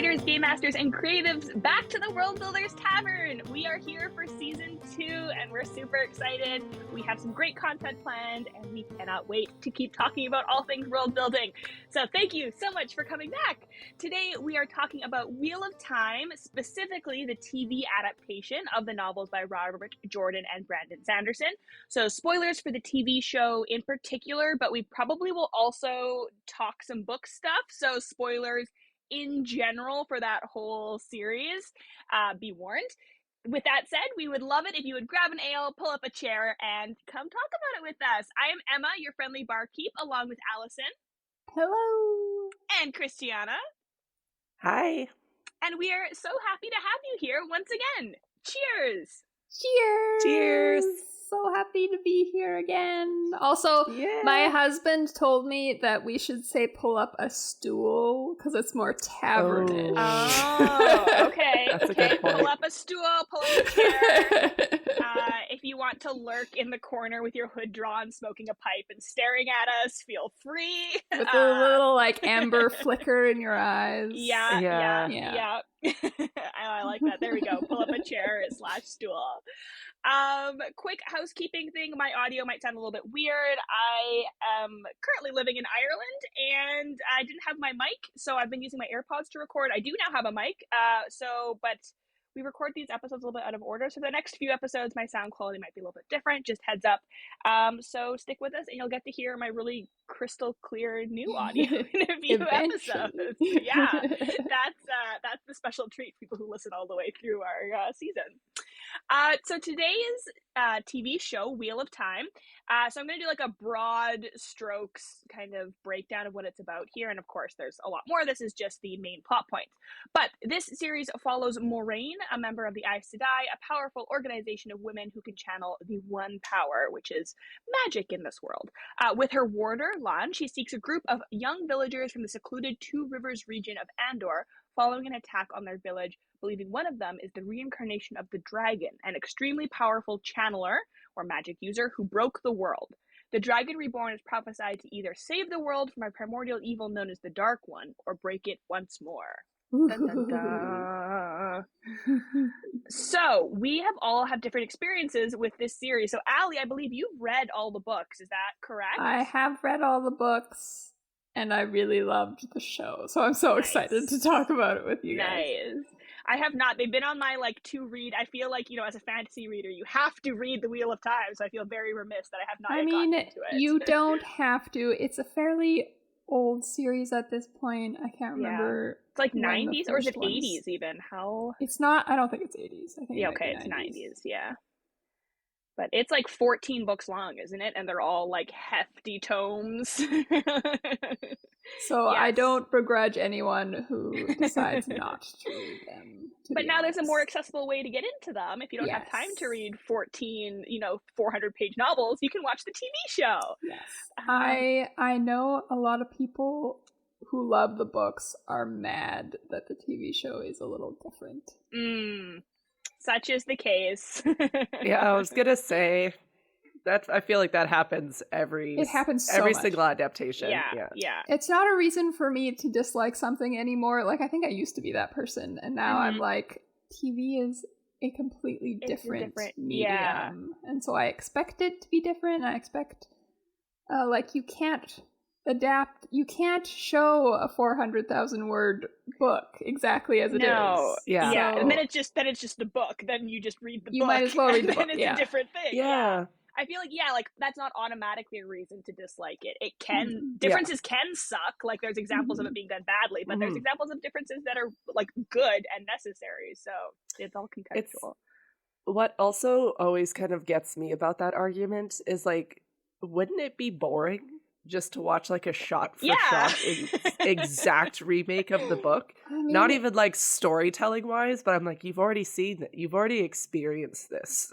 writers, game masters, and creatives back to the World Builders Tavern. We are here for season 2, and we're super excited. We have some great content planned, and we cannot wait to keep talking about all things world building. So thank you so much for coming back. Today, we are talking about Wheel of Time, specifically the TV adaptation of the novels by Robert Jordan and Brandon Sanderson. So spoilers for the TV show in particular, but we probably will also talk some book stuff. So spoilers in general for that whole series, be warned. With that said, we would love it if you would grab an ale, pull up a chair, and come talk about it with us. I am Emma, your friendly barkeep, along with Allison. Hello. And Christiana. Hi. And we are so happy to have you here once again. Cheers. Cheers. Cheers. So happy to be here again. Also, my husband told me that we should say pull up a stool because it's more tavernish. Oh, okay. That's a good point. Pull up a stool, pull up a chair. If you want to lurk in the corner with your hood drawn, smoking a pipe and staring at us, feel free. With a little amber flicker in your eyes. Yeah. I like that. There we go. Pull up a chair / stool. Quick housekeeping thing. My audio might sound a little bit weird. I am currently living in Ireland and I didn't have my mic, so I've been using my AirPods to record. I do now have a mic, but we record these episodes a little bit out of order, so the next few episodes my sound quality might be a little bit different, just heads up. So stick with us and you'll get to hear my really crystal clear new audio in a few episodes. Yeah, that's the special treat for people who listen all the way through our season. So today's TV show, Wheel of Time. So I'm going to do a broad strokes kind of breakdown of what it's about here. And of course, there's a lot more. This is just the main plot points. But this series follows Moraine, a member of the Aes Sedai, a powerful organization of women who can channel the one power, which is magic in this world. With her warder, Lan, she seeks a group of young villagers from the secluded Two Rivers region of Andor, following an attack on their village, believing one of them is the reincarnation of the dragon, an extremely powerful channeler or magic user who broke the world. The dragon reborn is prophesied to either save the world from a primordial evil known as the Dark One, or break it once more. Dun, dun, dun. So we all have different experiences with this series. So Allie, I believe you've read all the books. Is that correct? I have read all the books. And I really loved the show, so I'm so excited to talk about it with you guys. Nice. I have not. They've been on my to read. I feel like, as a fantasy reader, you have to read The Wheel of Time, so I feel very remiss that I have not gotten into it. You don't have to. It's a fairly old series at this point. I can't remember. It's like 90s, or is it 80s even? It's not. I don't think it's 80s. I think it's 90s, yeah. But it's 14 books long, isn't it? And they're all hefty tomes. So yes. I don't begrudge anyone who decides not to read them. But now there's a more accessible way to get into them. If you don't have time to read 14, 400-page novels, you can watch the TV show. Yes. I know a lot of people who love the books are mad that the TV show is a little different. Such is the case. Yeah, I was gonna say that I feel like that happens every single adaptation. Yeah. It's not a reason for me to dislike something anymore. I think I used to be that person, and now I'm TV is a completely different medium, and so I expect it to be different. I expect you can't show a 400,000 word book exactly as it is. Yeah. So, and then it's just the book. Then you just read the book. You might as well read the book. And it's a different thing. Yeah. I feel that's not automatically a reason to dislike it. It can differences can suck. There's examples of it being done badly, but there's examples of differences that are good and necessary. So it's all contextual. What also always kind of gets me about that argument is wouldn't it be boring just to watch a shot for shot exact remake of the book? Not even storytelling wise, but I'm you've already seen it, you've already experienced this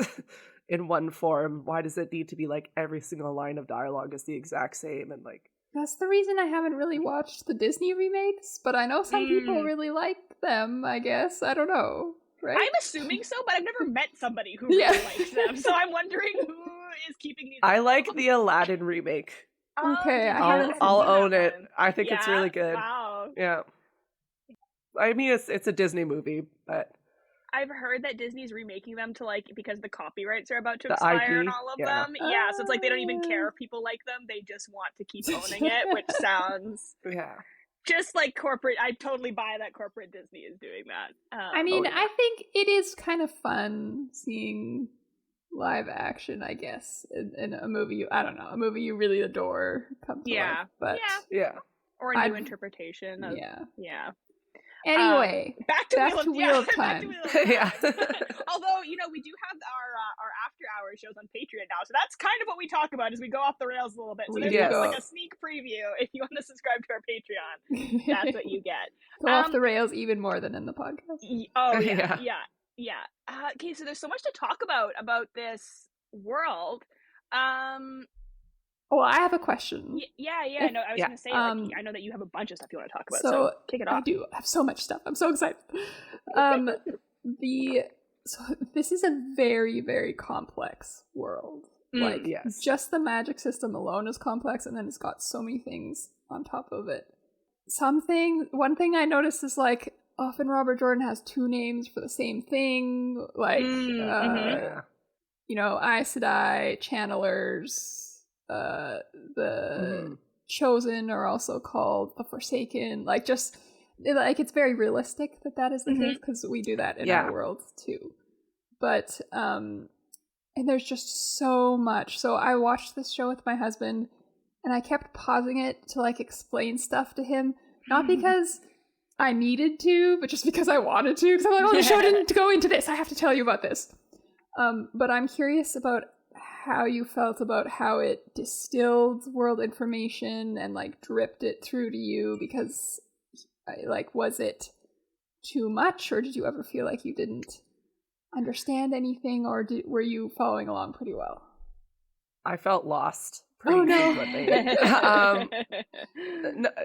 in one form. Why does it need to be every single line of dialogue is the exact same? And that's the reason I haven't really watched the Disney remakes, but I know some people really like them, I guess. I don't know. Right? I'm assuming so, but I've never met somebody who really likes them, so I'm wondering who is keeping these. I like the Aladdin remake. Okay, I'll own it. I think it's really good. Wow. Yeah. I mean, it's a Disney movie, but I've heard that Disney's remaking them to like because the copyrights are about to the expire IP, and all of them. Yeah, so it's like they don't even care if people like them; they just want to keep owning it, which sounds just like corporate. I totally buy that corporate Disney is doing that. I mean, I think it is kind of fun seeing live action, I guess, in a movie. I don't know, a movie you really adore come to life, but or a new interpretation of Anyway, back to Wheel of Time. Although, you know, we do have our after hours shows on Patreon now, so that's kind of what we talk about as we go off the rails a little bit. So there's like a sneak preview. If you want to subscribe to our Patreon, that's what you get. Go off the rails even more than in the podcast. Okay, so there's so much to talk about this world. Well, I have a question. No, I was going to say, like, I know that you have a bunch of stuff you want to talk about, so kick it off. I do. I have so much stuff. I'm so excited. So this is a very, very complex world. Just the magic system alone is complex, and then it's got so many things on top of it. One thing I noticed is, like, often Robert Jordan has two names for the same thing. Like, you know, Aes Sedai, Channelers, the Chosen are also called the Forsaken. Like, just like, it's very realistic that is the case, because we do that in our world too. But and there's just so much. So I watched this show with my husband, and I kept pausing it to like explain stuff to him, not because I needed to, but just because I wanted to. Because I'm like, oh, the show didn't go into this. I have to tell you about this. But I'm curious about how you felt about how it distilled world information and like dripped it through to you, because like, was it too much, or did you ever feel like you didn't understand anything, or were you following along pretty well? I felt lost pretty frequently.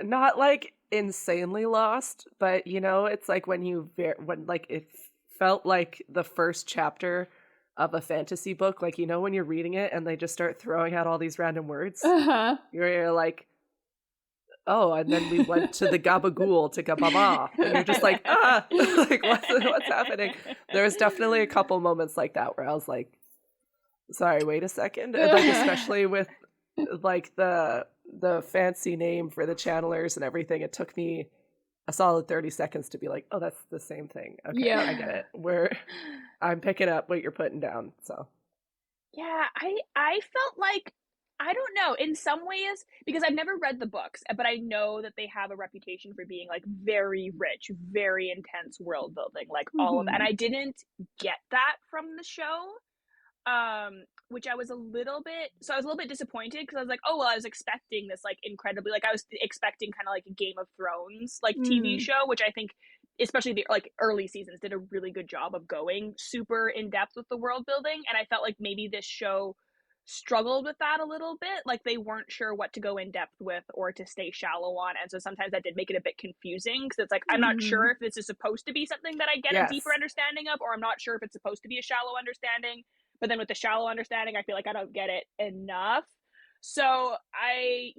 Not like insanely lost, but you know, it's like when like it felt like the first chapter of a fantasy book, like, you know, when you're reading it and they just start throwing out all these random words, you're like, oh, and then we went to the gabagool to gababa, and you're just like, like, what's happening? There was definitely a couple moments like that where I was like, sorry, wait a second. And like, especially with like the fancy name for the channelers and everything, it took me a solid 30 seconds to be like, oh, that's the same thing. Okay, I get it. I'm picking up what you're putting down. So yeah, I felt like, I don't know, in some ways, because I've never read the books, but I know that they have a reputation for being like very rich, very intense world building, like all of that. And I didn't get that from the show, which I was a little bit disappointed, because I was like, oh, well, I was expecting this like incredibly, like I was expecting kind of like a Game of Thrones like TV show, which I think especially the like early seasons did a really good job of going super in depth with the world building. And I felt like maybe this show struggled with that a little bit, like they weren't sure what to go in depth with or to stay shallow on, and so sometimes that did make it a bit confusing, because it's like, I'm not sure if this is supposed to be something that I get a deeper understanding of, or I'm not sure if it's supposed to be a shallow understanding, but then with the shallow understanding I feel like I don't get it enough. So I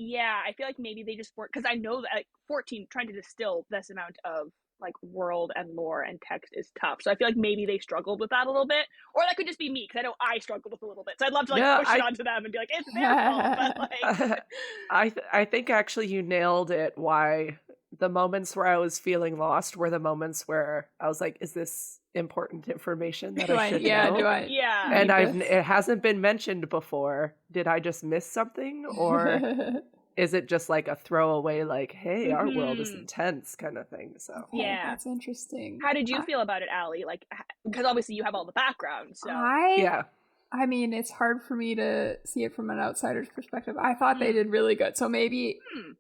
feel like maybe they just weren't, because I know that like 14 trying to distill this amount of like world and lore and text is tough, so I feel like maybe they struggled with that a little bit, or that could just be me, because I know I struggled with a little bit, so I'd love to like push it onto them and be like, it's their fault, but like I think actually you nailed it. Why the moments where I was feeling lost were the moments where I was like, is this important information that I should know? And it hasn't been mentioned before. Did I just miss something, or is it just like a throwaway, like, hey, our world is intense kind of thing? So that's interesting. How did you feel about it, Allie? Like, because obviously you have all the background. So I mean, it's hard for me to see it from an outsider's perspective. I thought they did really good. So maybe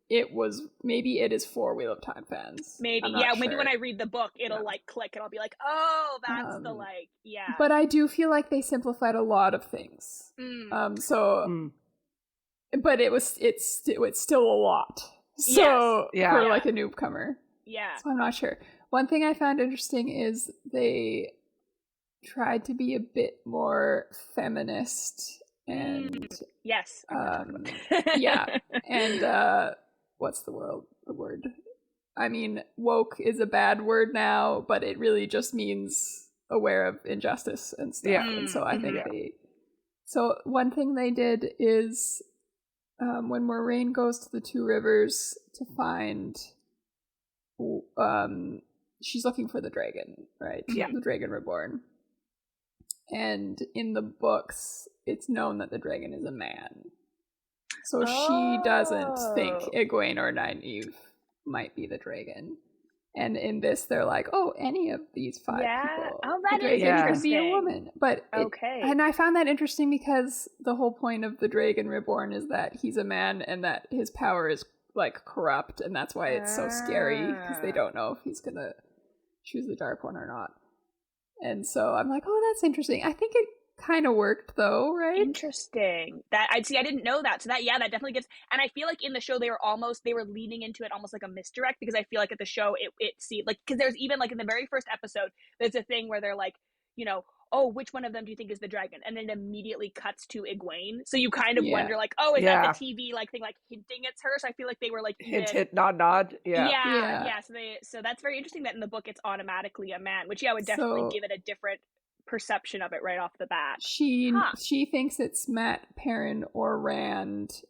it is for Wheel of Time fans. Maybe, maybe when I read the book, it'll like click and I'll be like, oh, that's the like, But I do feel like they simplified a lot of things. But it's still a lot. So for like a newcomer. Yeah. So I'm not sure. One thing I found interesting is they tried to be a bit more feminist and yes. and what's the word? I mean, woke is a bad word now, but it really just means aware of injustice and stuff. Yeah. And so I think so one thing they did is when Moraine goes to the Two Rivers to find, she's looking for the dragon, right? Yeah. The dragon reborn. And in the books, it's known that the dragon is a man. So she doesn't think Egwene or Nynaeve might be the dragon. And in this, they're like, oh, any of these 5 people. Oh, that the is dragon interesting. could be a woman. But and I found that interesting because the whole point of the dragon reborn is that he's a man and that his power is like corrupt, and that's why it's so scary, because they don't know if he's gonna choose the dark one or not. And so I'm like, oh, that's interesting. I think it kind of worked though, right? Interesting. That I didn't know that. So that that definitely gets. And I feel like in the show they were leaning into it almost like a misdirect, because I feel like at the show it seemed like, because there's even like in the very first episode there's a thing where they're like, you know, oh, which one of them do you think is the dragon? And then it immediately cuts to Egwene. So you kind of wonder like, oh, is that the TV like thing like hinting it's her? So I feel like they were like hint, nod. Yeah. So that's very interesting that in the book it's automatically a man, which would definitely give it a different perception of it right off the bat. She thinks it's Matt, Perrin, or Rand,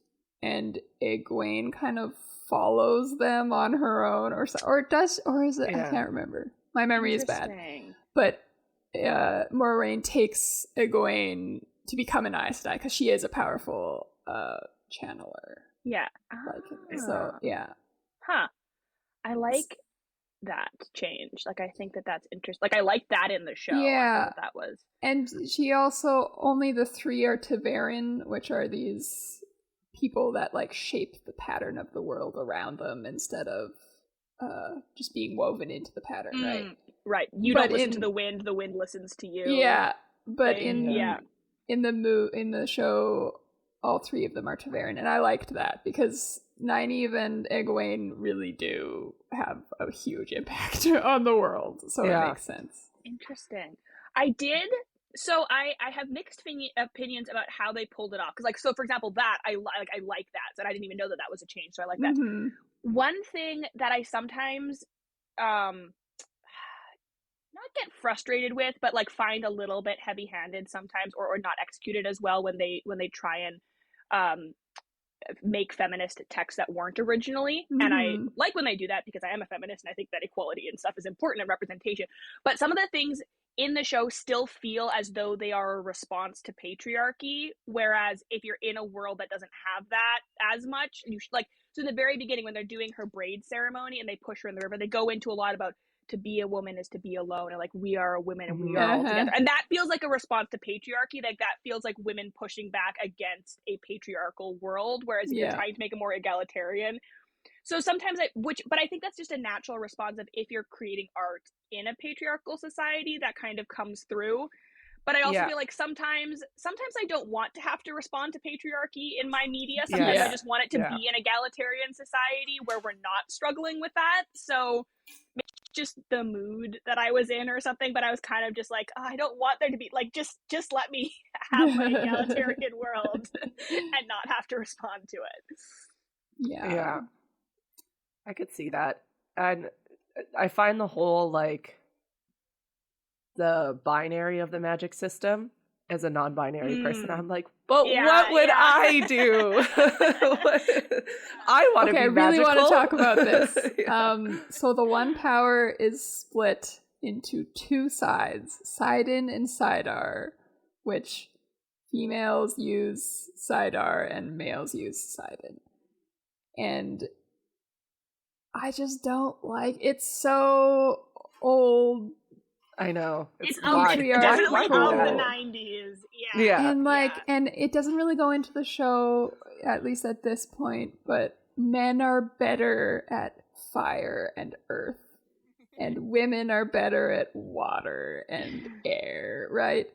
and Egwene kind of follows them on her own, or is it? I can't remember. My memory is bad. But Moraine takes Egwene to become an Aes Sedai because she is a powerful channeler. Yeah. I like that change. Like, I think that's interesting. Like, I like that in the show. Yeah, that was. And she also, only the 3 are Ta'veren, which are these people that like shape the pattern of the world around them instead of just being woven into the pattern, right? Right. You don't listen to the wind listens to you. Yeah, but in the show, all 3 of them are Ta'veren, and I liked that because Nynaeve and Egwene really do have a huge impact on the world, so it makes sense. Interesting. I have mixed opinions about how they pulled it off, because so for example that I like that, and I didn't even know that was a change, so I like that. One thing that I sometimes not get frustrated with, but like find a little bit heavy-handed sometimes, or not executed as well when they try and make feminist texts that weren't originally. And I like when they do that, because I am a feminist and I think that equality and stuff is important, and representation. But some of the things in the show still feel as though they are a response to patriarchy, whereas if you're in a world that doesn't have that as much, so in the very beginning when they're doing her braid ceremony and they push her in the river, they go into a lot about to be a woman is to be alone, and like we are a woman and we are all together, and that feels like a response to patriarchy. Like that feels like women pushing back against a patriarchal world, whereas if you're trying to make it more egalitarian. So sometimes but I think that's just a natural response of if you're creating art in a patriarchal society, that kind of comes through. But I also feel like sometimes I don't want to have to respond to patriarchy in my media. Sometimes I just want it to be an egalitarian society where we're not struggling with that. So just the mood that I was in or something, but I was kind of just like, oh, I don't want there to be like, just let me have my egalitarian world and not have to respond to it. Yeah, I could see that. And I find the whole like the binary of the magic system, as a non-binary person, I'm like, but what would I do? I want to be magical. I really want to talk about this. So the one power is split into 2 sides, Sidon and Sidar, which females use Sidar and males use Sidon. And I just don't like, it's so old. I know. It's definitely of the 90s. Yeah. And and it doesn't really go into the show, at least at this point, but men are better at fire and earth, and women are better at water and air, right?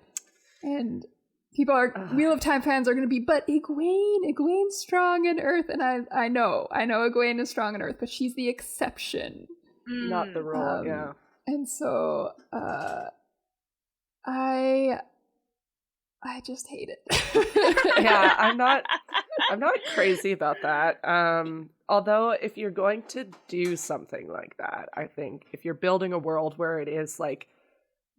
And people are, Wheel of Time fans are going to be, but Egwene's strong in earth, and I know Egwene is strong in earth, but she's the exception. Not the rule, And so, I just hate it. Yeah, I'm not I'm not crazy about that. Although if you're going to do something like that, I think if you're building a world where it is like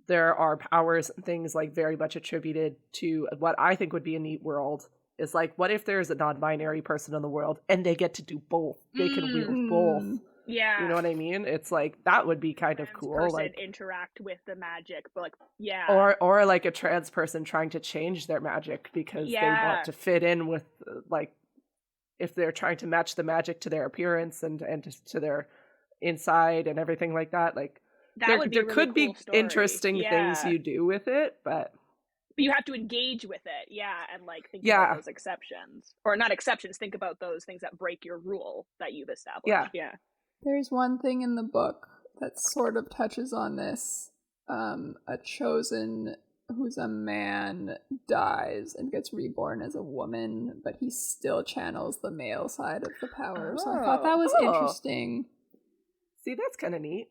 there are powers and things like very much attributed to what I think would be a neat world is like, what if there's a non-binary person in the world and they get to do both? They can wield both. Yeah. You know what I mean? It's like, that would be kind of cool. Person like interact with the magic, but like, yeah. Or like a trans person trying to change their magic because they want to fit in with, like, if they're trying to match the magic to their appearance and to their inside and everything like that. Like, there really could cool be story. interesting things you do with it, but you have to engage with it, and like think about those exceptions, or not exceptions. Think about those things that break your rule that you've established. Yeah. There's one thing in the book that sort of touches on this. A chosen who's a man dies and gets reborn as a woman, but he still channels the male side of the power. So I thought that was interesting. See, that's kind of neat.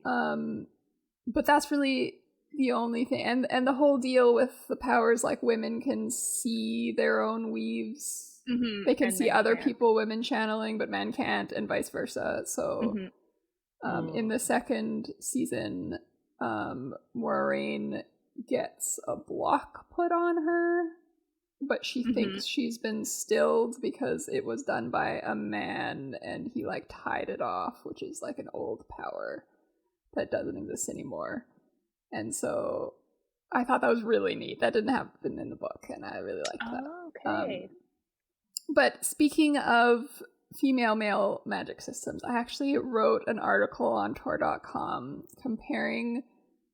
But that's really the only thing. And the whole deal with the powers, like women can see their own weaves. Mm-hmm. They can see other people, women channeling, but men can't, and vice versa. So in the second season, Maureen gets a block put on her, but she thinks she's been stilled because it was done by a man and he like tied it off, which is like an old power that doesn't exist anymore. And so I thought that was really neat. That didn't happen in the book, and I really liked that. Okay. But speaking of female-male magic systems, I actually wrote an article on Tor.com comparing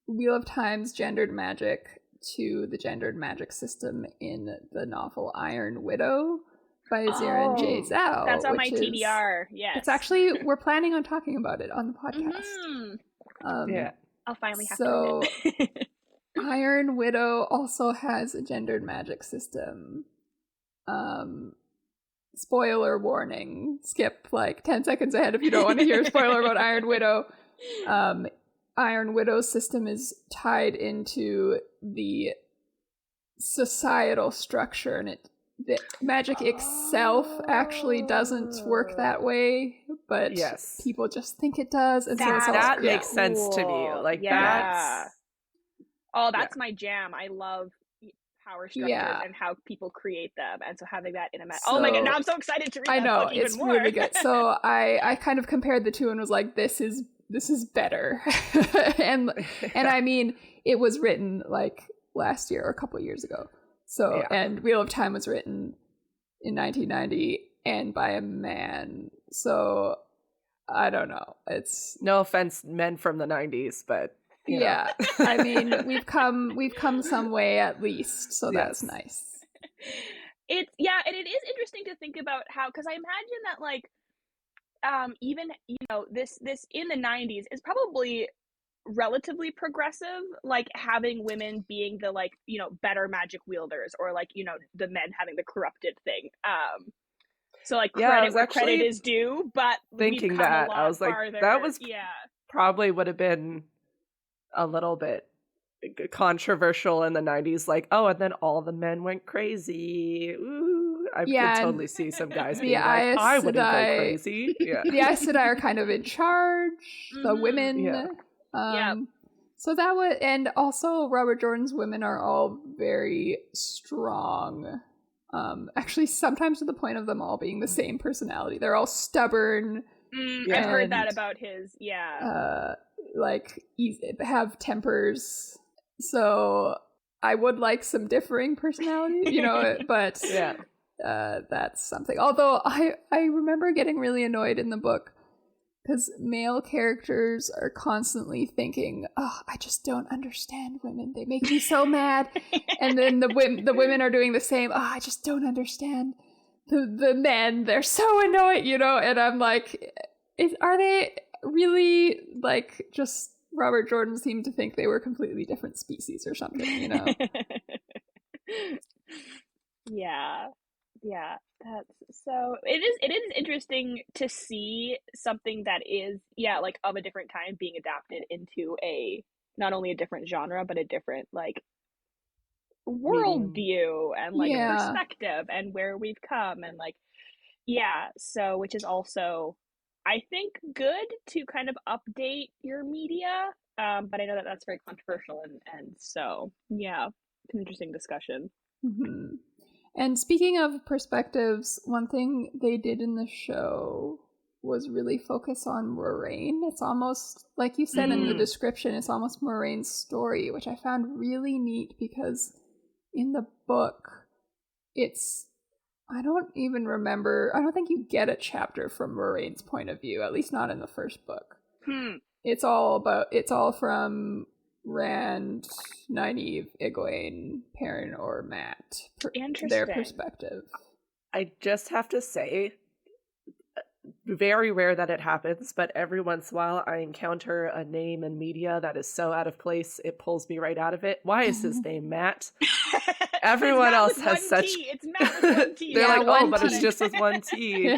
Wheel of Time's gendered magic to the gendered magic system in the novel Iron Widow by Zirin J. Zhao. That's on my TBR, yes. It's actually, we're planning on talking about it on the podcast. I'll finally have to read it. Iron Widow also has a gendered magic system. Spoiler warning. Skip like 10 seconds ahead if you don't want to hear a spoiler about Iron Widow. Iron Widow's system is tied into the societal structure, and the magic itself actually doesn't work that way, but people just think it does. And that makes sense to me. Like that's my jam. I love power structures and how people create them, and so having that in a oh my god, now I'm so excited to read that book even more. Really good. So I kind of compared the two and was like, this is better. and I mean, it was written like last year or a couple years ago. So and Wheel of Time was written in 1990 and by a man. So I don't know. It's no offense, men from the 90s, but you know. I mean, we've come some way at least. So that's nice. It's and it is interesting to think about how, because I imagine that like even this in the 90s is probably relatively progressive, like having women being the like better magic wielders, or like the men having the corrupted thing. So like credit where credit is due, but thinking that I was like that was probably would have been a little bit controversial in the 90s, like, oh, and then all the men went crazy. Ooh, I could totally see some guys being like, I wouldn't go crazy. Yeah. The Aes Sedai are kind of in charge, the women. So that was, and also Robert Jordan's women are all very strong. Actually, sometimes to the point of them all being the same personality. They're all stubborn. I've heard that about his, like have tempers. So I would like some differing personality, but that's something. Although I remember getting really annoyed in the book because male characters are constantly thinking, oh, I just don't understand women. They make me so mad. And then the women are doing the same. Oh, I just don't understand the men. They're so annoying, and I'm like, are they really like just Robert Jordan seemed to think they were completely different species or something, That's so it is interesting to see something that is like of a different time being adapted into a not only a different genre but a different like world view and like perspective and where we've come, and like Yeah, so which is also, I think, good to kind of update your media. But I know that that's very controversial, and so yeah, it's an interesting discussion. Mm-hmm. And speaking of perspectives, one thing they did in the show was really focus on Moraine. It's almost, like you said in the description, it's almost Moraine's story, which I found really neat because in the book, I don't even remember, I don't think you get a chapter from Moraine's point of view, at least not in the first book. It's all from Rand, Nynaeve, Egwene, Perrin, or Matt. Their perspective. I just have to say, very rare that it happens, but every once in a while I encounter a name in media that is so out of place, it pulls me right out of it. Why is his name Matt? Everyone else has such... It's Matt with one T. They're like, oh, but it's just with one T.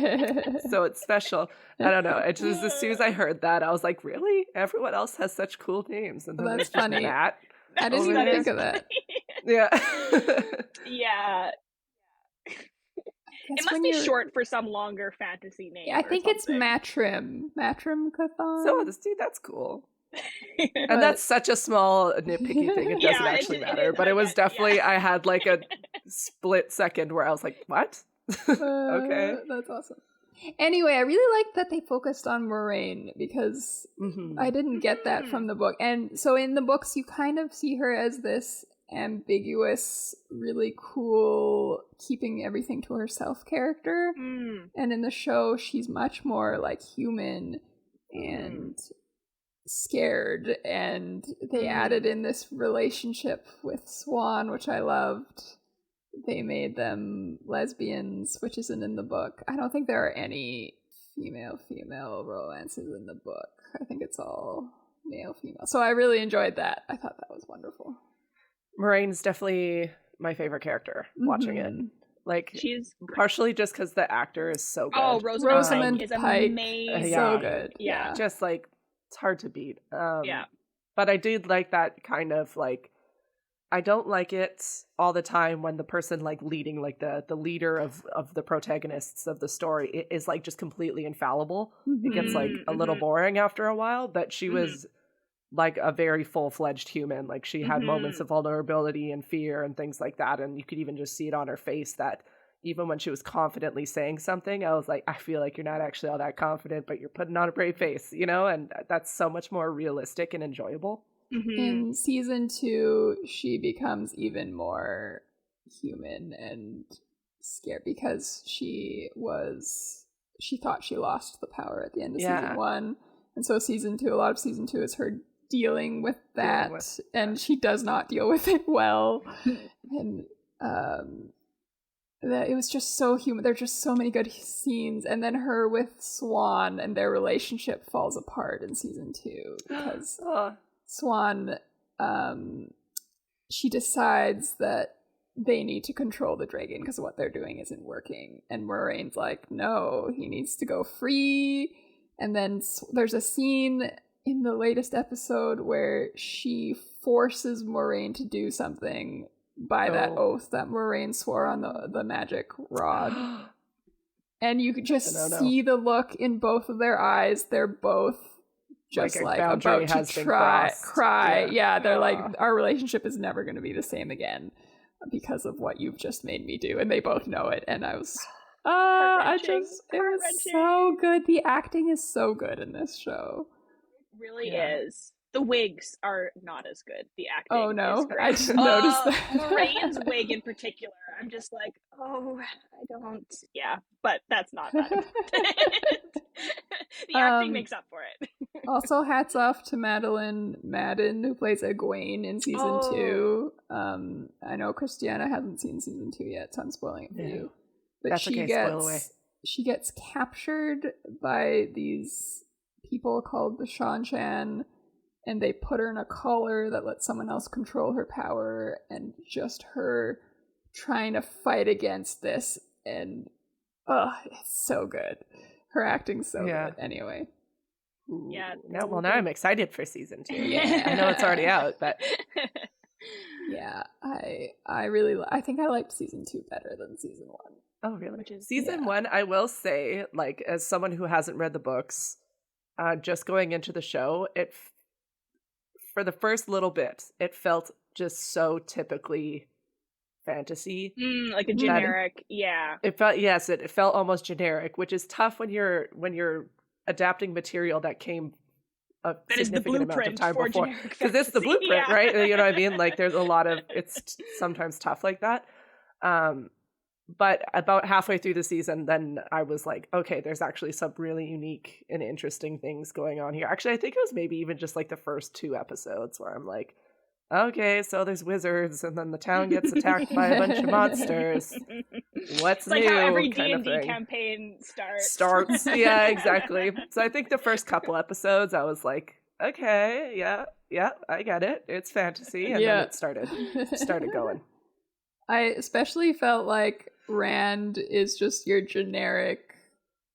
So it's special. I don't know. It just, as soon as I heard that, I was like, really? Everyone else has such cool names. And then that's funny. Matt. I didn't even think of that. Yeah. Yeah. It must be short for some longer fantasy name. Yeah, I think it's Matrim. Matrim Cathon. So, dude, that's cool. And that's such a small nitpicky thing. It doesn't actually matter. But it was definitely, I had like a split second where I was like, what? Okay. That's awesome. Anyway, I really like that they focused on Moraine because I didn't get that from the book. And so in the books, you kind of see her as this ambiguous, really cool, keeping everything to herself character. And in the show, she's much more like human and scared. And they added in this relationship with Swan, which I loved. They made them lesbians, which isn't in the book. I don't think there are any female romances in the book. I think it's all male-female. So I really enjoyed that. I thought that was wonderful. Moraine's definitely my favorite character watching it. Like, she's partially just because the actor is so good. Oh, Rosamund Pike is amazing. So good. Yeah. Just like, it's hard to beat. But I did like that kind of like, I don't like it all the time when the person like leading, like the leader of the protagonists of the story is like just completely infallible. It gets like a little boring after a while, but she was like a very full-fledged human. Like she had moments of vulnerability and fear and things like that. And you could even just see it on her face that even when she was confidently saying something, I was like, I feel like you're not actually all that confident, but you're putting on a brave face, you know? And that's so much more realistic and enjoyable. In season 2, she becomes even more human and scared because she thought she lost the power at the end of season 1. And so a lot of season 2 is her dealing with that, and she does not deal with it well. And it was just so human. There are just so many good scenes. And then her with Swan and their relationship falls apart in season 2 because Swan, she decides that they need to control the dragon because what they're doing isn't working. And Moraine's like, no, he needs to go free. And then there's a scene in the latest episode where she forces Moraine to do something by that oath that Moraine swore on the magic rod. And you could just see the look in both of their eyes. They're both just like about to cry. Yeah, they're like, our relationship is never going to be the same again because of what you've just made me do. And they both know it. And I was, it was so good. The acting is so good in this show. It really is. The wigs are not as good. The acting. Oh no, is great. I just noticed that. Moraine's wig in particular, I'm just like, oh, I don't. Yeah, but that's not that. The acting makes up for it. Also, hats off to Madeline Madden, who plays Egwene in season 2. I know Christiana hasn't seen season 2 yet, so I'm spoiling it for you. But that's she gets captured by these people called the Shan-Chan, and they put her in a collar that lets someone else control her power, and just her trying to fight against this, and it's so good. Her acting's so good. Anyway. Yeah. Now I'm excited for season 2. Yeah. I know it's already out, but yeah, I think I liked season 2 better than season 1. Oh, really? Season 1, I will say, like, as someone who hasn't read the books, just going into the show, for the first little bit, it felt just so typically fantasy. Like a generic, It felt, yes, it felt almost generic, which is tough when you're adapting material that came a significant amount of time before. Because it's the blueprint, right? You know what I mean? Like, there's a lot of, it's sometimes tough like that. But about halfway through the season, then I was like, okay, there's actually some really unique and interesting things going on here. Actually, I think it was maybe even just like the first 2 episodes where I'm like, okay, so there's wizards, and then the town gets attacked by a bunch of monsters. What's it's like new? How every D&D campaign starts. Yeah, exactly. So I think the first couple episodes, I was like, okay, yeah, I get it. It's fantasy, and then it started going. I especially felt like Rand is just your generic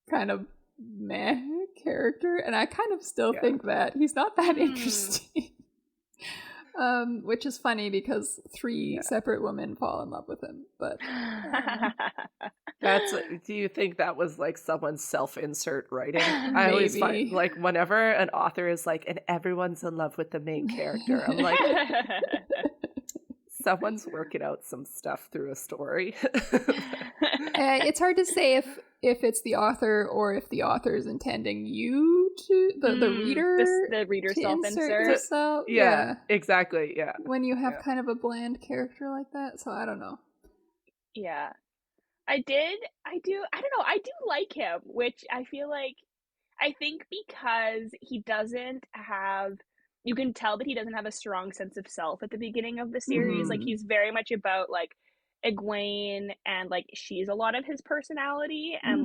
kind of meh character, and I kind of still think that he's not that interesting. Which is funny because 3 separate women fall in love with him. But do you think that was like someone's self-insert writing? I always find, like, whenever an author is like, and everyone's in love with the main character, I'm like, someone's working out some stuff through a story. It's hard to say if it's the author or if the author is intending you to the reader, the reader self-insert. Yeah, exactly. Yeah, when you have kind of a bland character like that. So I don't know. Yeah, I do like him, which I feel like, I think because he doesn't have, you can tell that he doesn't have a strong sense of self at the beginning of the series. Like, he's very much about like Egwene, and like she's a lot of his personality, and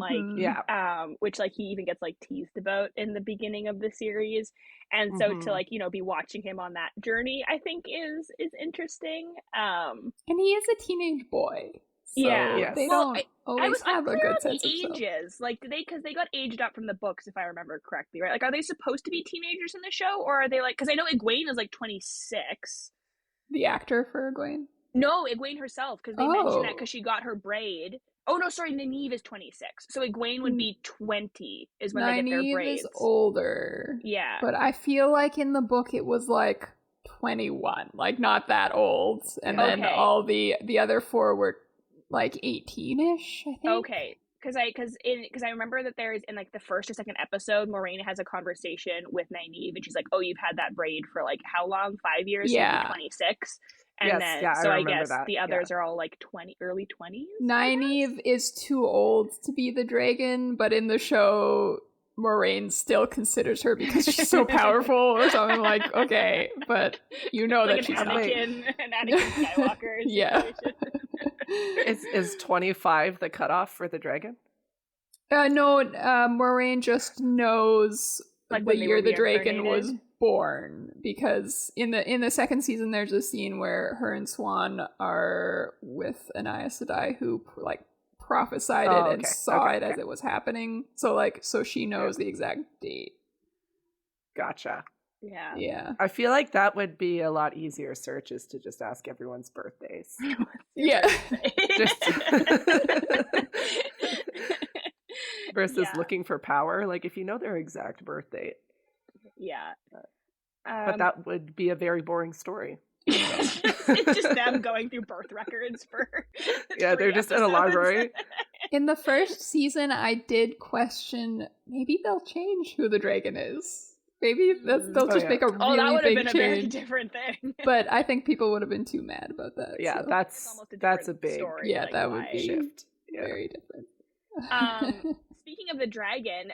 which like he even gets like teased about in the beginning of the series. And so to like, you know, be watching him on that journey, I think is interesting. And he is a teenage boy. So they don't always have a good sense of self. Ages, like, because they got aged up from the books, if I remember correctly, right? Like, are they supposed to be teenagers in the show, or are they like? Because I know Egwene is like 26. The actor for Egwene? No, Egwene herself, because they mentioned that because she got her braid. Oh no, sorry, Nynaeve is 26, so Egwene would be 20 is when they get their braids. Nynaeve is older. Yeah, but I feel like in the book it was like 21, like not that old, and then all the other 4 were like 18ish, I think. Okay, because I remember that there's, in like the first or second episode, Moraine has a conversation with Nynaeve, and she's like, "Oh, you've had that braid for like how long? 5 years? Yeah, so 26." And I guess the others are all like early 20s. Nynaeve is too old to be the dragon, but in the show, Moraine still considers her because she's so powerful or something. Like, okay, but you know like that she's Anakin Skywalker. Yeah. Is 25 the cutoff for the dragon? No, Moraine just knows like the year the dragon was born, because in the second season there's a scene where her and Swan are with an Aes Sedai who like prophesied it and saw it as it was happening. So she knows the exact date. Gotcha. Yeah. I feel like that would be a lot easier search, is to just ask everyone's birthdays. Yeah. Versus looking for power. Like, if you know their exact birth date. Yeah. But that would be a very boring story. It's just them going through birth records for they're just in a library. In the first season, I did question, maybe they'll change who the dragon is. Maybe they'll just make a really big change. That would have been a very different thing. But I think people would have been too mad about that. Yeah, so. that's a big story. Yeah, that would be shift. Very different. Speaking of the dragon,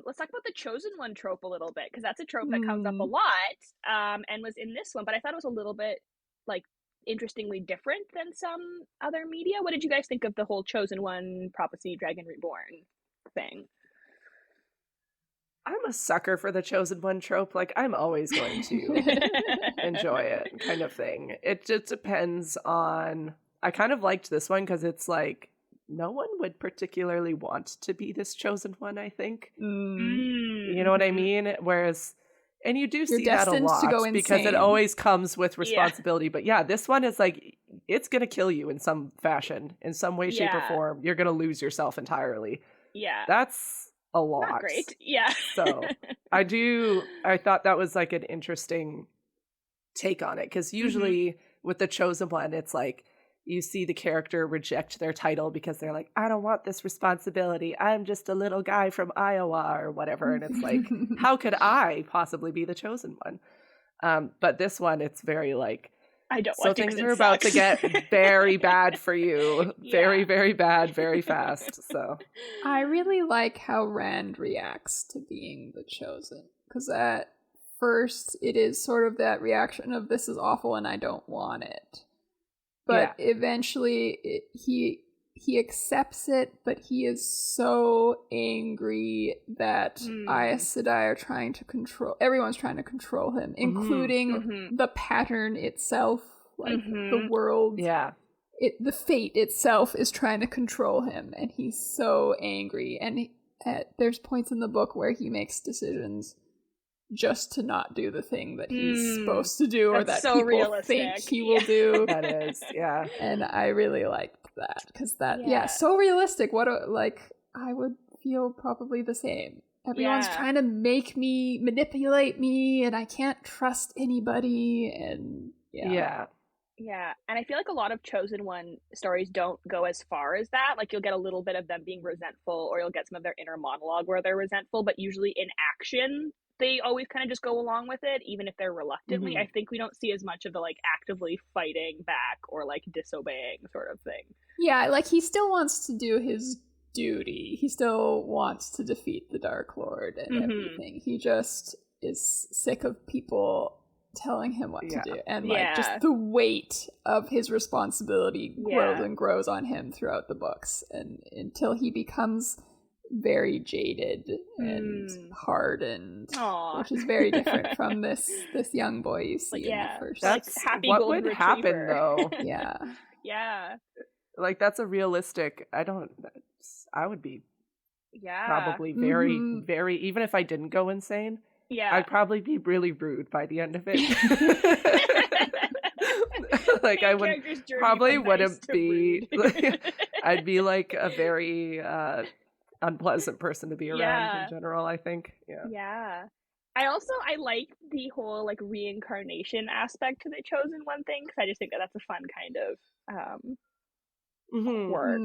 let's talk about the chosen one trope a little bit, because that's a trope that comes up a lot, and was in this one, but I thought it was a little bit like interestingly different than some other media. What did you guys think of the whole chosen one prophecy dragon reborn thing? I'm a sucker for the chosen one trope. Like, I'm always going to enjoy it, kind of thing. It just depends on. I kind of liked this one because it's like, no one would particularly want to be this chosen one, I think. You know what I mean? Whereas, and you do see that a lot, because it always comes with responsibility. But yeah, this one is like, it's going to kill you in some fashion, in some way, shape, or form. You're going to lose yourself entirely. Yeah. That's a lot. Not great. Yeah. So I thought that was like an interesting take on it, because usually with the Chosen One, it's like you see the character reject their title because they're like, I don't want this responsibility. I'm just a little guy from Iowa or whatever. And it's like, how could I possibly be the Chosen One? But this one, it's very like, I don't so want to, things are about to get very bad for you. Very, very bad, very fast. So I really like how Rand reacts to being the Chosen, because at first it is sort of that reaction of, this is awful and I don't want it. But eventually he accepts it, but he is so angry that Aes Sedai are trying to control, everyone's trying to control him, including the pattern itself, like the world. Yeah. The fate itself is trying to control him, and he's so angry. And there's points in the book where he makes decisions just to not do the thing that he's supposed to do, or that so people realistic. think he will do. That is, yeah. And I really liked that, because so realistic. I would feel probably the same. Everyone's trying to make me, manipulate me, and I can't trust anybody, and Yeah, and I feel like a lot of Chosen One stories don't go as far as that. Like, you'll get a little bit of them being resentful, or you'll get some of their inner monologue where they're resentful, but usually in action they always kind of just go along with it, even if they're reluctantly. I think we don't see as much of the like actively fighting back or like disobeying sort of thing. Yeah, like he still wants to do his duty. He still wants to defeat the Dark Lord and everything. He just is sick of people telling him what to do, and like just the weight of his responsibility grows and grows on him throughout the books, and until he becomes very jaded and hardened, which is very different from this young boy you see in the first. That's like happy what would happen though. Yeah. Like, that's a realistic. I would be probably very, very, even if I didn't go insane. I'd probably be really rude by the end of it. Like, I would probably wouldn't be. I'd be like a very unpleasant person to be around in general, I think. I like the whole like reincarnation aspect to the Chosen One thing, because I just think that's a fun kind of quirk,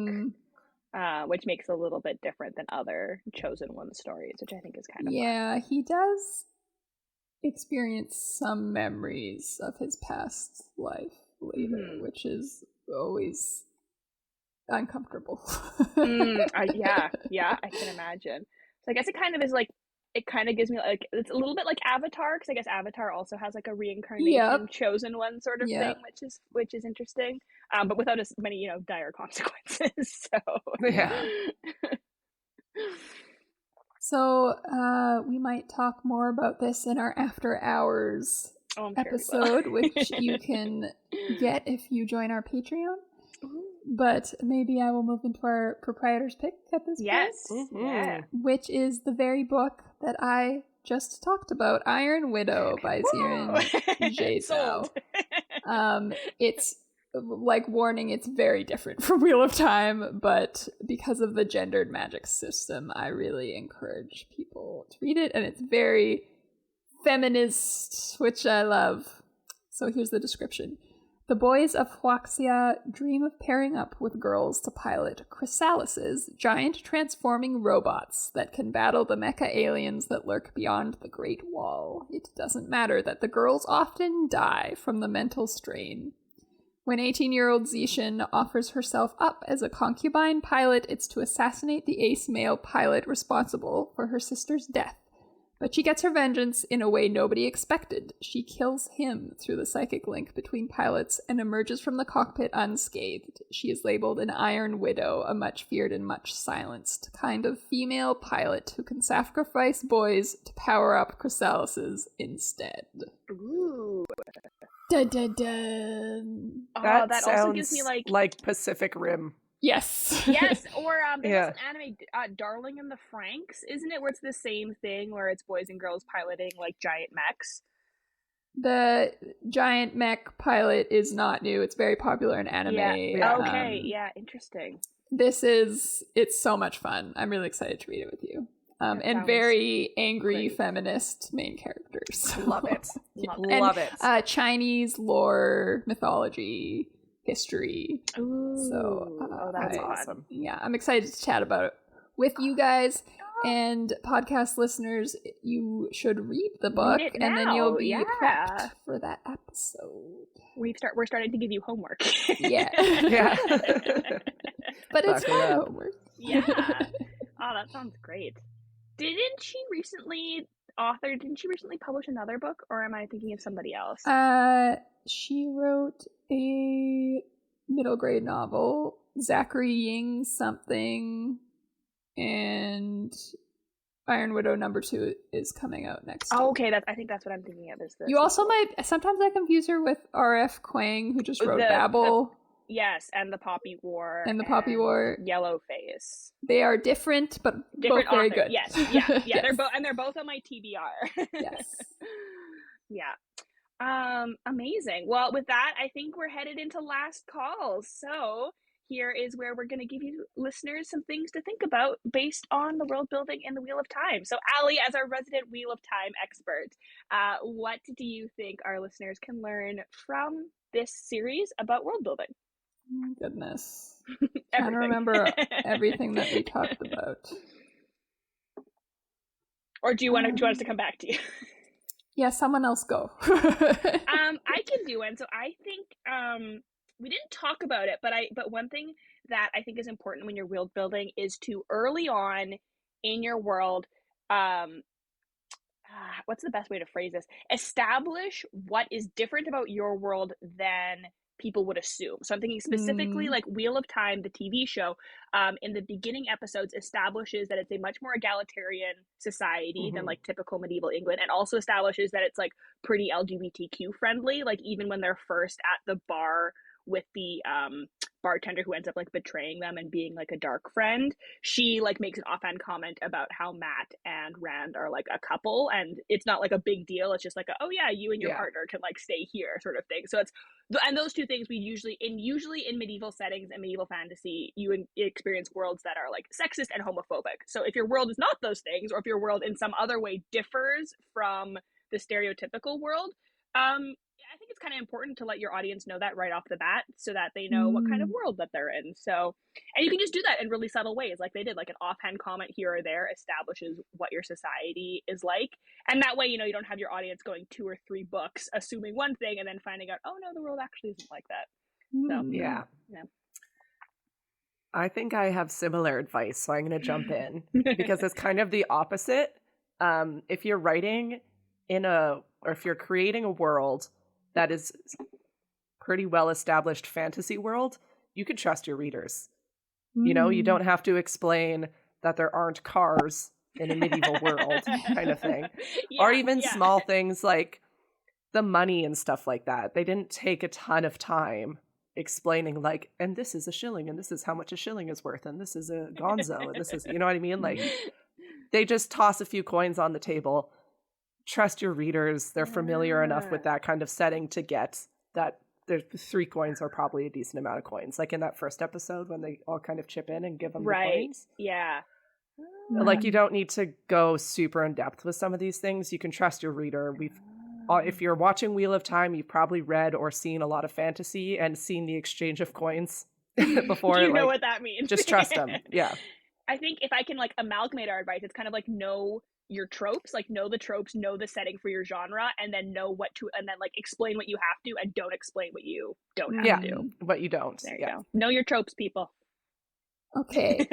which makes it a little bit different than other Chosen One stories, which I think is kind of fun. He does experience some memories of his past life later, which is always uncomfortable. I can imagine. So I guess it kind of is like, it kind of gives me like, it's a little bit like Avatar, because I guess Avatar also has like a reincarnation Chosen One sort of thing, which is interesting, but without as many dire consequences. So we might talk more about this in our After Hours episode, which you can get if you join our Patreon. But maybe I will move into our proprietor's pick at this point. Which is the very book that I just talked about, Iron Widow by Zirin Jezao. It's like, warning, it's very different from Wheel of Time, but because of the gendered magic system, I really encourage people to read it, and it's very feminist, which I love. So here's the description. The boys of Huaxia dream of pairing up with girls to pilot chrysalises, giant transforming robots that can battle the mecha aliens that lurk beyond the Great Wall. It doesn't matter that the girls often die from the mental strain. When 18-year-old Zishan offers herself up as a concubine pilot, it's to assassinate the ace male pilot responsible for her sister's death. But she gets her vengeance in a way nobody expected. She kills him through the psychic link between pilots and emerges from the cockpit unscathed. She is labeled an Iron Widow, a much feared and much silenced kind of female pilot who can sacrifice boys to power up chrysalises instead. Ooh. Dun, dun, dun. That sounds also gives me like Pacific Rim. Yes. Yes, or there's an anime, Darling in the Franxx, isn't it? Where it's the same thing, where it's boys and girls piloting like giant mechs. The giant mech pilot is not new. It's very popular in anime. Yeah. Okay. Interesting. It's so much fun. I'm really excited to read it with you. And very angry feminist main characters. Love it. Love it. Chinese lore, mythology, history. Ooh. So that's awesome. Yeah, I'm excited to chat about it with you guys. And podcast listeners, you should read the book, and then you'll be prepped for that episode. We're starting to give you homework. Yeah. But it's fun homework. Yeah. Oh, that sounds great. Didn't she recently publish another book, or am I thinking of somebody else? She wrote a middle grade novel, Zachary Ying something, and Iron Widow #2 is coming out next year. Okay, I think that's what I'm thinking of. You also sometimes I confuse her with R.F. Kuang, who just wrote Babel. Yes, and the Poppy War. Yellow Face. They are different, but both very good. Yes, yeah. Yes. They're both on my TBR. Yes. Yeah. Amazing. Well, with that, I think we're headed into last calls. So here is where we're going to give you listeners some things to think about based on the world building in the Wheel of Time. So, Allie, as our resident Wheel of Time expert, what do you think our listeners can learn from this series about world building? Oh my goodness. I don't remember everything that we talked about. Or do you want us to come back to you? Yeah, someone else go. I can do one. So I think we didn't talk about it, but one thing that I think is important when you're world building is to early on in your world, what's the best way to phrase this? Establish what is different about your world than people would assume. So I'm thinking specifically like Wheel of Time, the TV show, in the beginning episodes establishes that it's a much more egalitarian society than like typical medieval England, and also establishes that it's like pretty LGBTQ friendly. Like even when they're first at the bar with the bartender who ends up like betraying them and being like a dark friend, she like makes an offhand comment about how Matt and Rand are like a couple, and it's not like a big deal. It's just like oh yeah, you and your partner can like stay here sort of thing. So it's, and those two things we usually in medieval settings and medieval fantasy, you experience worlds that are like sexist and homophobic. So if your world is not those things, or if your world in some other way differs from the stereotypical world, I think it's kind of important to let your audience know that right off the bat, so that they know what kind of world that they're in. So, and you can just do that in really subtle ways, like they did, like an offhand comment here or there establishes what your society is like. And that way, you don't have your audience going 2 or 3 books assuming one thing and then finding out, oh no, the world actually isn't like that. So, yeah. I think I have similar advice, so I'm going to jump in because it's kind of the opposite. If you're writing or if you're creating a world that is pretty well established fantasy world, you can trust your readers. You don't have to explain that there aren't cars in a medieval world kind of thing. Or even small things like the money and stuff like that. They didn't take a ton of time explaining like, and this is a shilling, and this is how much a shilling is worth, and this is a gonzo, and this is, you know what I mean? Like, they just toss a few coins on the table. Trust your readers. They're familiar enough with that kind of setting to get that there's 3 coins are probably a decent amount of coins. Like in that first episode when they all kind of chip in and give them the coins. Yeah. Like you don't need to go super in depth with some of these things. You can trust your reader. If you're watching Wheel of Time, you've probably read or seen a lot of fantasy and seen the exchange of coins before. You know what that means. Just trust them. Yeah. I think if I can like amalgamate our advice, it's kind of like know your tropes, like know the tropes, know the setting for your genre, and then know what to, and then like explain what you have to, and don't explain what you don't have to. What you don't. There you go. Know your tropes, people. Okay.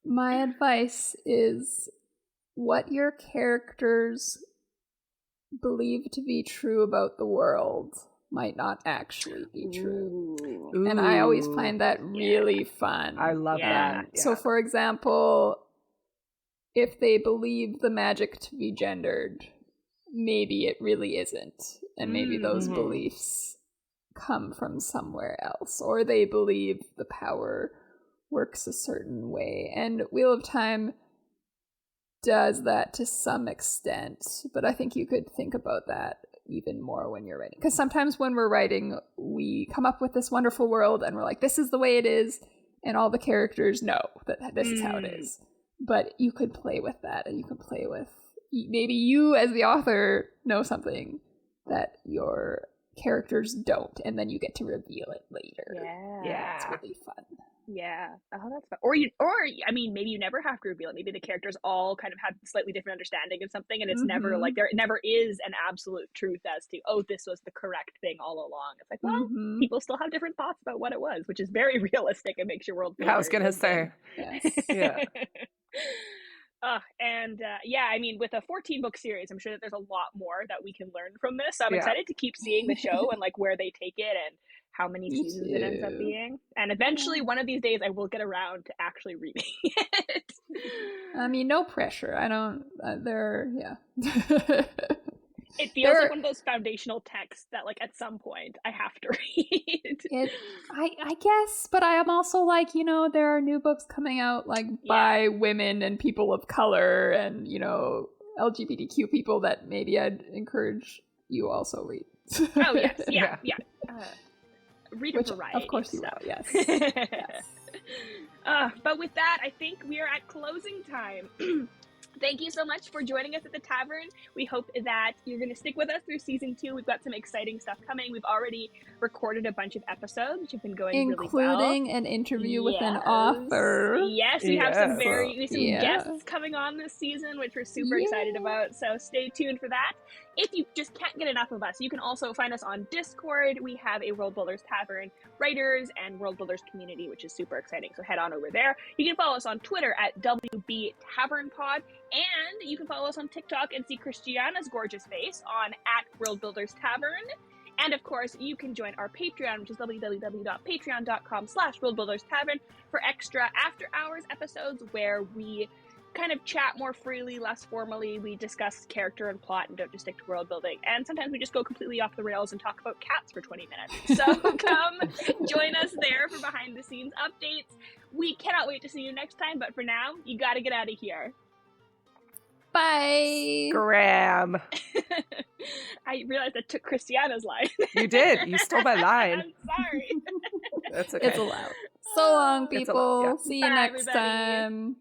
My advice is what your characters believe to be true about the world might not actually be true. Ooh. And I always find that really fun. I love that. Yeah. So for example, if they believe the magic to be gendered, maybe it really isn't. And maybe those beliefs come from somewhere else. Or they believe the power works a certain way. And Wheel of Time does that to some extent. But I think you could think about that even more when you're writing. Because sometimes when we're writing, we come up with this wonderful world and we're like, this is the way it is. And all the characters know that this is how it is. But you could play with that, and you can play with, maybe you as the author know something that your characters don't, and then you get to reveal it later. Yeah, it's really fun. Yeah. Oh, that's fun. Or I mean, maybe you never have to reveal it. Maybe the characters all kind of have slightly different understanding of something, and it's never like there never is an absolute truth as to, oh, this was the correct thing all along. It's like, well, people still have different thoughts about what it was, which is very realistic and makes your world. I was gonna say, yes. Yeah. I mean, with a 14-book series, I'm sure that there's a lot more that we can learn from this. So I'm excited to keep seeing the show and like where they take it and how many seasons it ends up being. And eventually, one of these days, I will get around to actually reading it. I mean, no pressure. I don't. It feels like one of those foundational texts that, like, at some point I have to read. I guess, but I am also like, there are new books coming out, like, by women and people of color and, LGBTQ people that maybe I'd encourage you also read. Oh, yes. Yeah. Read a variety. Of course you will, yes. But with that, I think we are at closing time. Thank you so much for joining us at the tavern. We hope that you're going to stick with us through season 2. We've got some exciting stuff coming. We've already recorded a bunch of episodes, which have been going really well. Including an interview with an author. Yes, we have some guests coming on this season, which we're super excited about. So stay tuned for that. If you just can't get enough of us, you can also find us on Discord. We have a World Builders Tavern writers and World Builders community, which is super exciting. So head on over there. You can follow us on Twitter at WB Tavern Pod, and you can follow us on TikTok and see Christiana's gorgeous face on @World Builders Tavern. And of course, you can join our Patreon, which is www.patreon.com/WorldBuildersTavern for extra after hours episodes where we kind of chat more freely, less formally. We discuss character and plot and don't just stick to world building. And sometimes we just go completely off the rails and talk about cats for 20 minutes. So come join us there for behind the scenes updates. We cannot wait to see you next time, but for now, you gotta get out of here. Bye. Graham. I realized I took Christiana's line. You did. You stole my line. I'm sorry. That's okay. It's allowed. So long, people. See you Bye, next everybody. time.